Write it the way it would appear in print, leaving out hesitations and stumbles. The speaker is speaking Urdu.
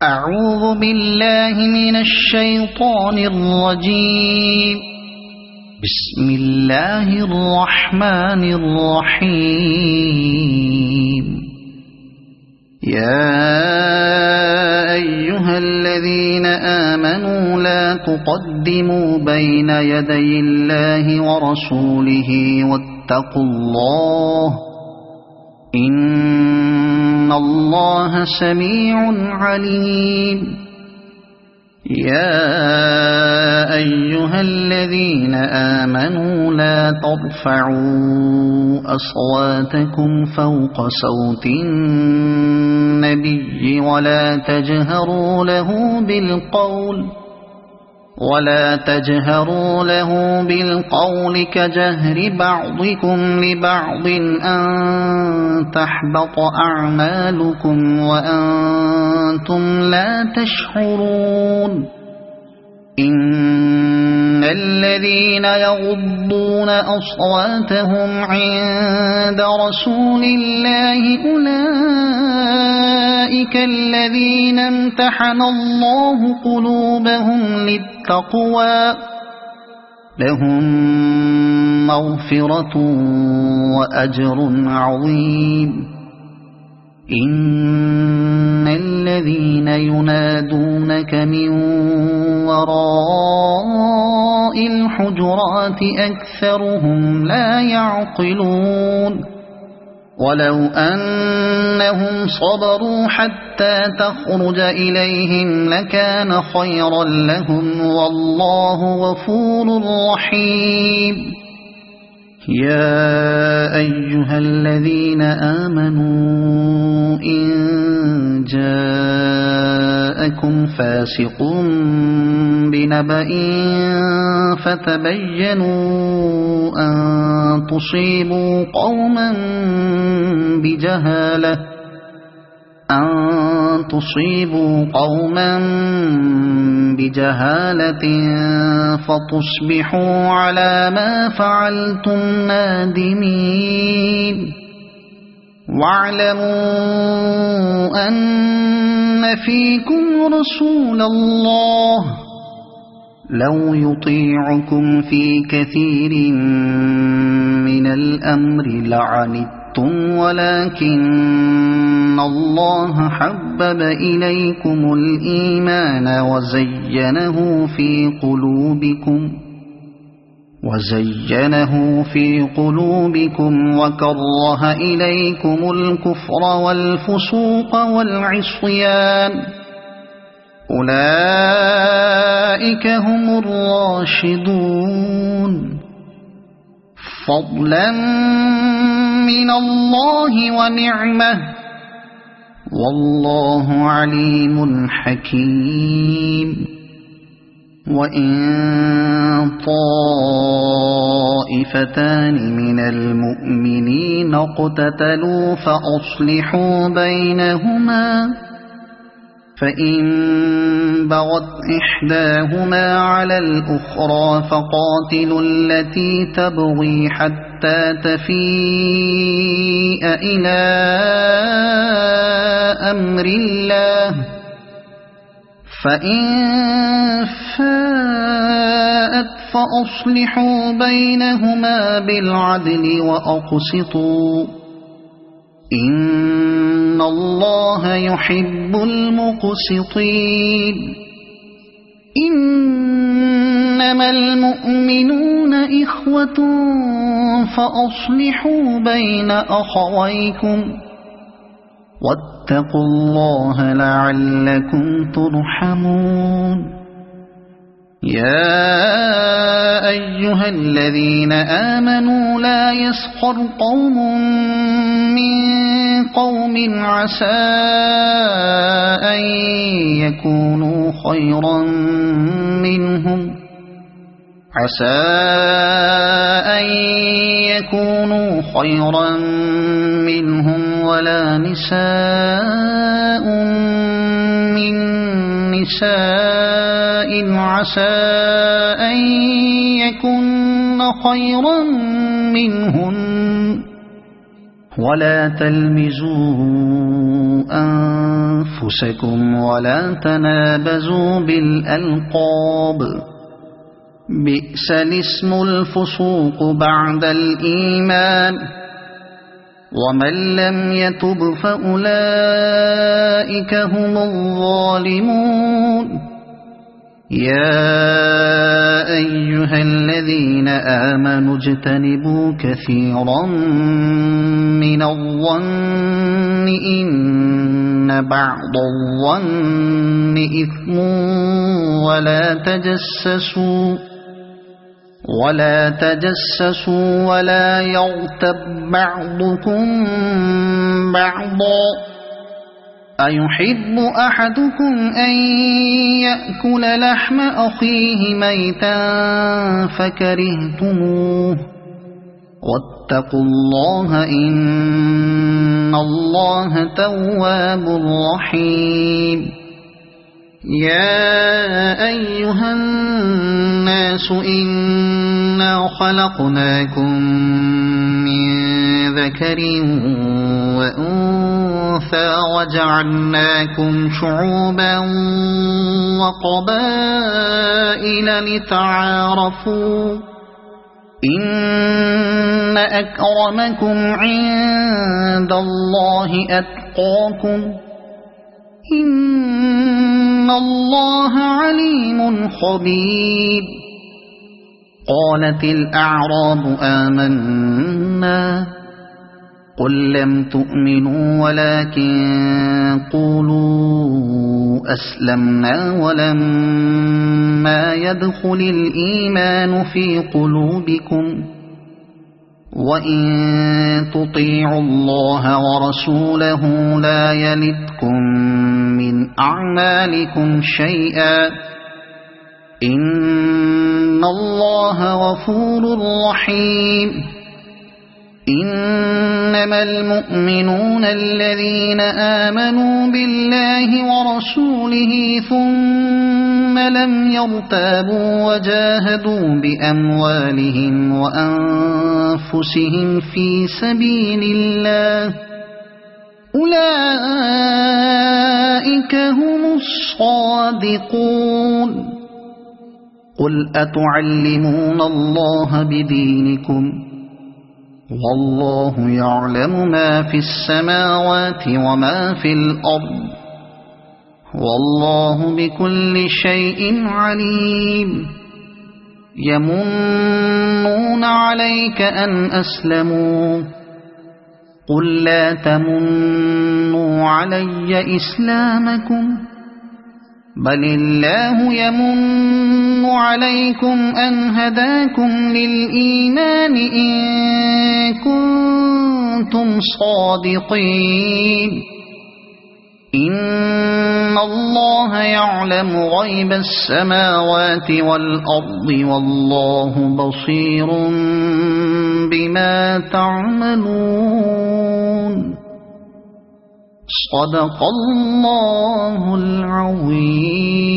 أعوذ بالله من الشيطان الرجيم. بسم الله الرحمن الرحيم. يا أيها الذين آمنوا لا تقدموا بين يدي الله ورسوله واتقوا الله إن الله سميع عليم. يا أيها الذين آمنوا لا ترفعوا أصواتكم فوق صوت النبي ولا تجهروا له بالقول كجهر بعضكم لبعض أن تحبط أعمالكم وأنتم لا تشعرون. إن الذين يغضون أصواتهم عند رسول الله أولئك الذين امتحن الله قلوبهم للتقوى لهم مغفرة وأجر عظيم. إن الذين ينادونك من وراء الحجرات أكثرهم لا يعقلون. ولو أنهم صبروا حتى تخرج إليهم لكان خيرا لهم والله غفور رحيم. يا أيها الذين آمنوا إن جاءكم فاسق بنبأ فتبينوا أن تصيبوا قوما بجهالة فتصبحوا على ما فعلتم نادمين. واعلموا أن فيكم رسول الله لو يطيعكم في كثير من الأمر لعنتم ولكن الله حبب إليكم الإيمان وزينه في قلوبكم وكره إليكم الكفر والفسوق والعصيان أولئك هم الراشدون فضلا من الله ونعمة والله عليم حكيم. وإن طائفتان من المؤمنين اقتتلوا فأصلحوا بينهما فإن بغت إحداهما على الأخرى فقاتلوا التي تبغي حتى تفيء إلى أمر الله فإن فاءت فأصلحوا بينهما بالعدل وأقسطوا إن الله يحب المقسطين. إنما المؤمنون إخوة فأصلحوا بين أخويكم واتقوا الله لعلكم ترحمون. يا أيها الذين آمنوا لا يسخر قوم من قوم عسى أن يكونوا خيرا منهم ولا نساء من نساء عسى أن يكن خيرا منهن ولا تلمزوا أنفسكم ولا تنابزوا بالألقاب بئس الاسم الفسوق بعد الإيمان ومن لم يتب فأولئك هم الظالمون يا أيها الذين آمنوا اجتنبوا كثيرا من الظن إن بعض الظن إثم ولا تجسسوا ولا يغتب بعضكم بعضا أيحب أحدكم أن يأكل لحم أخيه ميتا فكرهتموه واتقوا الله إن الله تواب رحيم يا أيها الناس إنا خلقناكم من ذكر وأنثى وجعلناكم شعوبا وقبائل لتعارفوا إن أكرمكم عند الله أتقاكم إن الله عليم خبير قالت الأعراب آمنا قل لم تؤمنوا ولكن قولوا أسلمنا ولما يدخل الإيمان في قلوبكم وإن تطيعوا الله ورسوله لا يلتكم من أعمالكم شيئا إن الله غفور رحيم إنما المؤمنون الذين آمنوا بالله ورسوله ثم لم يرتابوا وجاهدوا بأموالهم وأنفسهم في سبيل الله أولئك هم الصادقون قل أتعلمون الله بدينكم والله يعلم ما في السماوات وما في الأرض والله بكل شيء عليم يمنون عليك أن أسلموا قل لا تمنوا علي إسلامكم بل الله يمن عليكم أن هداكم للإيمان إن كنتم صادقين إن الله يعلم غيب السماوات والأرض والله بصير بما تعملون صدق الله العظيم